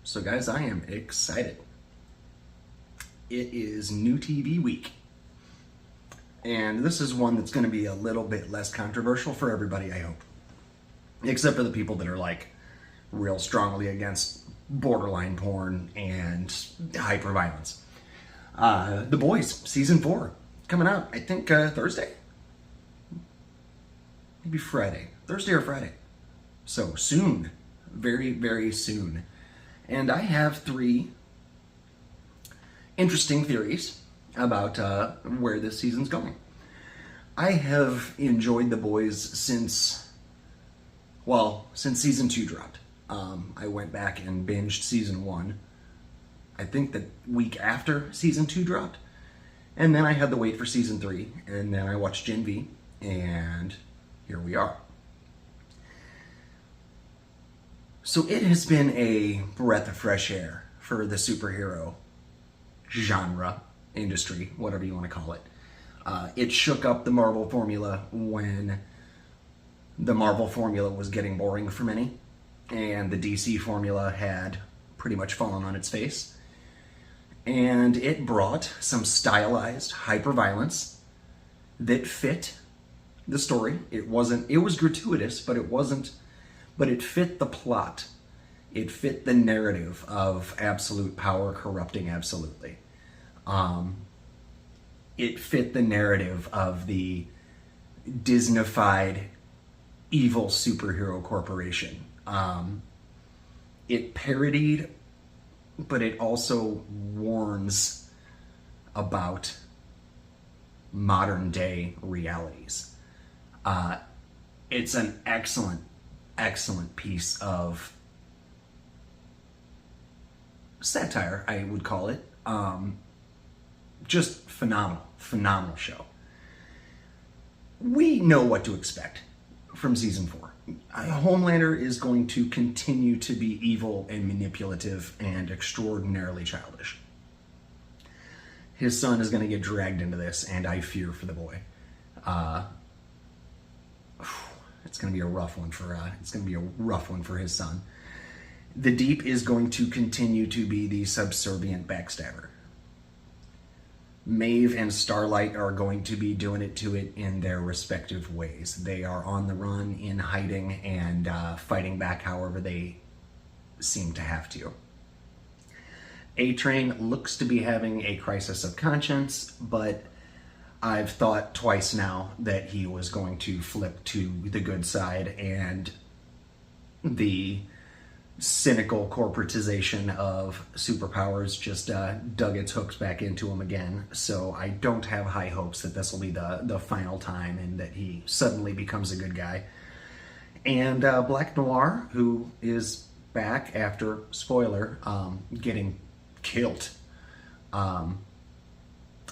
So guys, I am excited. It is new TV week. And this is one that's going to be a little bit less controversial for everybody, I hope. Except for the people that are like real strongly against borderline porn and hyperviolence. The Boys, season 4, coming out, I think Thursday? Maybe Friday. Thursday or Friday. So soon. Very, very soon. And I have 3 interesting theories about where this season's going. I have enjoyed The Boys since season 2 dropped. I went back and binged season 1, I think the week after season 2 dropped. And then I had to wait for season 3, and then I watched Gen V, and here we are. So it has been a breath of fresh air for the superhero genre, industry, whatever you want to call it. It shook up the Marvel formula when the Marvel formula was getting boring for many, and the DC formula had pretty much fallen on its face. And it brought some stylized hyperviolence that fit the story. It was gratuitous, but it fit the plot. It fit the narrative of absolute power corrupting absolutely. It fit the narrative of the Disney-fied evil superhero corporation. It parodied, but it also warns about modern day realities. It's an excellent piece of satire, I would call it. Just phenomenal show. We know what to expect from season 4. Homelander is going to continue to be evil and manipulative and extraordinarily childish. His son is going to get dragged into this, and I fear for the boy. It's going to be a rough one for his son. The Deep is going to continue to be the subservient backstabber. Maeve and Starlight are going to be doing it in their respective ways. They are on the run, in hiding, and fighting back however they seem to have to. A-Train looks to be having a crisis of conscience, but I've thought twice now that he was going to flip to the good side, and the cynical corporatization of superpowers just dug its hooks back into him again. So I don't have high hopes that this will be the final time and that he suddenly becomes a good guy. And Black Noir, who is back after, spoiler, getting killed.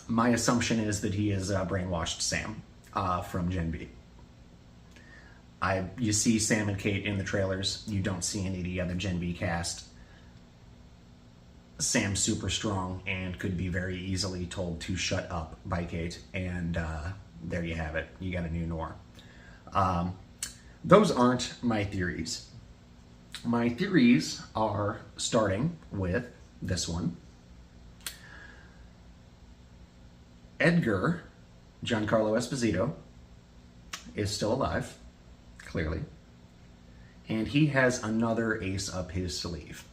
My assumption is that he is brainwashed Sam from Gen V. You see Sam and Kate in the trailers. You don't see any of the other Gen V cast. Sam's super strong and could be very easily told to shut up by Kate. And there you have it. You got a new Noir. Those aren't my theories. My theories are starting with this one. Edgar, Giancarlo Esposito, is still alive, clearly. And he has another ace up his sleeve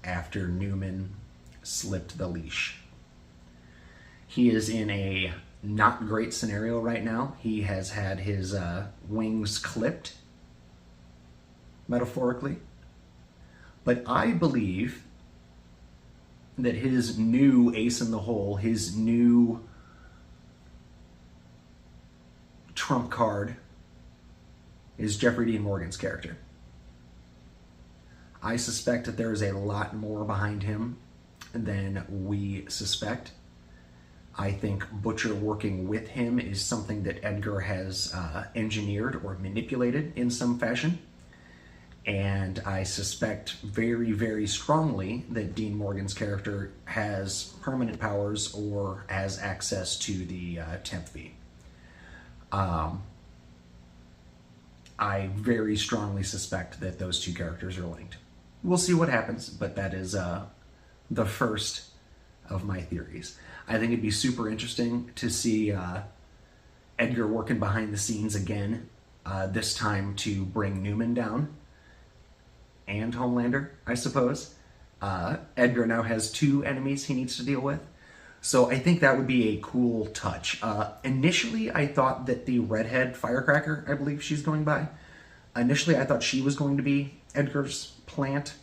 after Newman slipped the leash. He is in a not great scenario right now. He has had his wings clipped, metaphorically. But I believe that his new ace in the hole, his new trump card, is Jeffrey Dean Morgan's character. I suspect that there is a lot more behind him than we suspect. I think Butcher working with him is something that Edgar has engineered or manipulated in some fashion. And I suspect very, very strongly that Dean Morgan's character has permanent powers or has access to the 10th V. I very strongly suspect that those two characters are linked. we'll see what happens, but that is the first of my theories. I think it'd be super interesting to see Edgar working behind the scenes again, this time to bring Newman down, and Homelander, I suppose. Edgar now has 2 enemies he needs to deal with, so I think that would be a cool touch. Initially, I thought that the redhead Firecracker, I believe she's going by, initially I thought she was going to be Edgar's plant,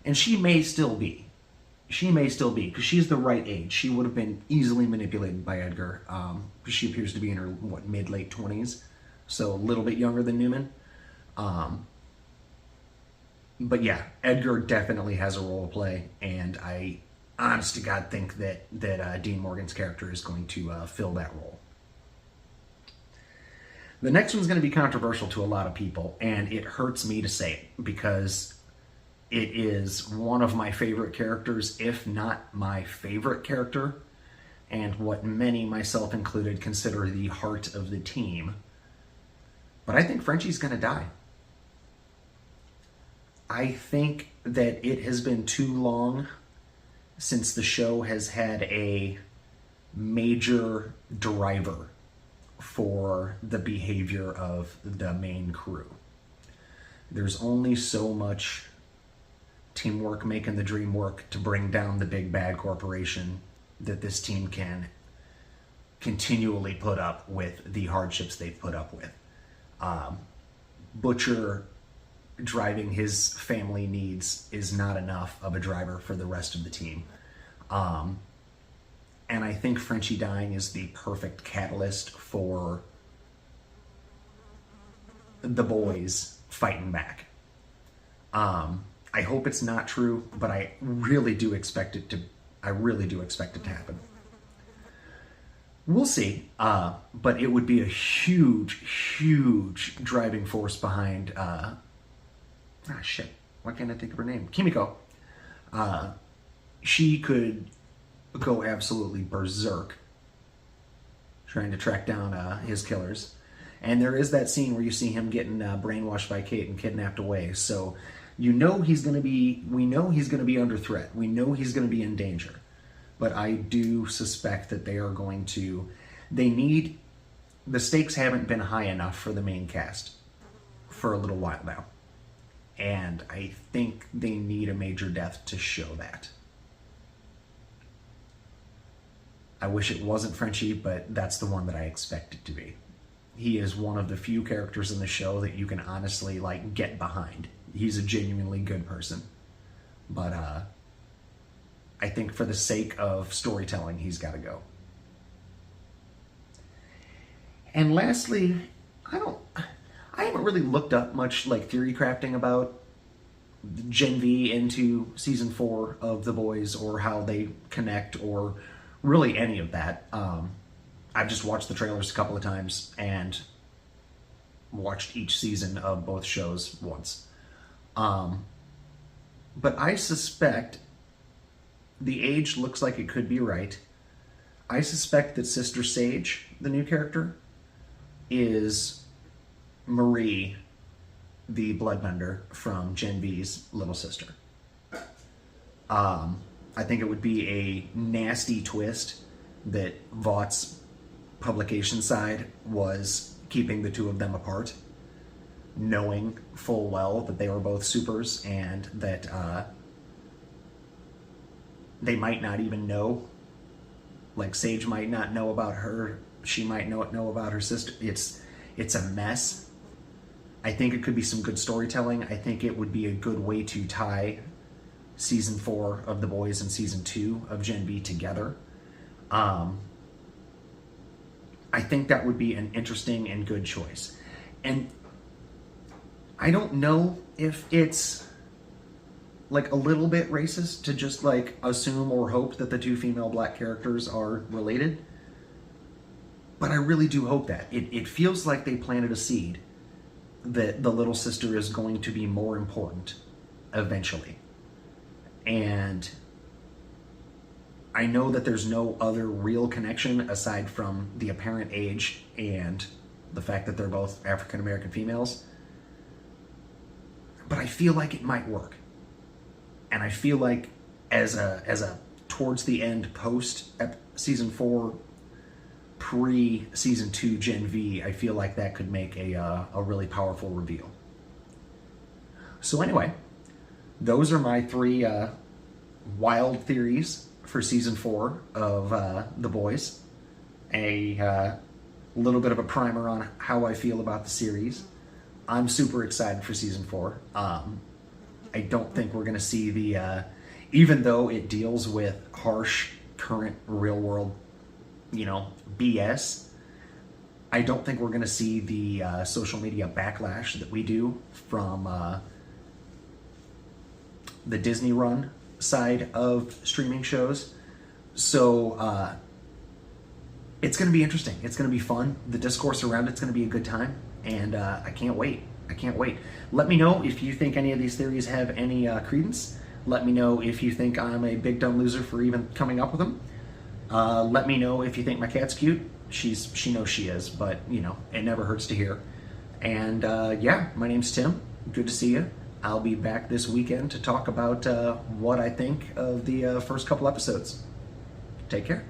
and she may still be. She may still be, because she's the right age. She would have been easily manipulated by Edgar, because she appears to be in her, mid-late 20s, so a little bit younger than Newman. But yeah, Edgar definitely has a role to play, and I, honest to God, think that Dean Morgan's character is going to fill that role. The next one's going to be controversial to a lot of people, and it hurts me to say it, because it is one of my favorite characters, if not my favorite character, and what many, myself included, consider the heart of the team. But I think Frenchie's going to die. I think that it has been too long since the show has had a major driver for the behavior of the main crew. There's only so much teamwork making the dream work to bring down the big bad corporation that this team can continually put up with the hardships they've put up with. Butcher driving his family needs is not enough of a driver for the rest of the team. And I think Frenchie dying is the perfect catalyst for the boys fighting back. I hope it's not true, but I really do expect it to happen. We'll see, but it would be a huge driving force behind why can't I think of her name? Kimiko. She could go absolutely berserk trying to track down his killers. And there is that scene where you see him getting brainwashed by Kate and kidnapped away. So we know he's going to be under threat. We know he's going to be in danger. But I do suspect that the stakes haven't been high enough for the main cast for a little while now. And I think they need a major death to show that. I wish it wasn't Frenchie, but that's the one that I expect it to be. He is one of the few characters in the show that you can honestly, get behind. He's a genuinely good person. But I think for the sake of storytelling, he's got to go. And lastly, I haven't really looked up much theory crafting about Gen V into season 4 of The Boys, or how they connect, or really any of that. I've just watched the trailers a couple of times and watched each season of both shows once. But I suspect the age looks like it could be right. I suspect that Sister Sage, the new character, is Marie, the bloodbender from Gen V's little sister. I think it would be a nasty twist that Vought's publication side was keeping the two of them apart, knowing full well that they were both supers, and that they might not even know. Sage might not know about her. She might know about her sister. It's a mess. I think it could be some good storytelling. I think it would be a good way to tie season 4 of The Boys and season 2 of Gen V together. I think that would be an interesting and good choice. And I don't know if it's a little bit racist to just assume or hope that the 2 female black characters are related. But I really do hope that. It feels like they planted a seed that the little sister is going to be more important eventually. And I know that there's no other real connection aside from the apparent age and the fact that they're both African American females. But I feel like it might work. and I feel like as a towards the end post season 4, pre season 2 Gen V, I feel like that could make a really powerful reveal. So anyway, those are my 3 wild theories for season 4 of The Boys. A little bit of a primer on how I feel about the series. I'm super excited for season 4. I don't think we're going to see the, even though it deals with harsh, current, real world, BS, I don't think we're going to see the social media backlash that we do from the Disney run side of streaming shows. So it's going to be interesting. It's going to be fun. The discourse around it's going to be a good time, and I can't wait. Let me know if you think any of these theories have any credence. Let me know if you think I'm a big dumb loser for even coming up with them. Let me know if you think my cat's cute. She knows she is, but it never hurts to hear. And yeah, my name's Tim. Good to see you. I'll be back this weekend to talk about what I think of the first couple episodes. Take care.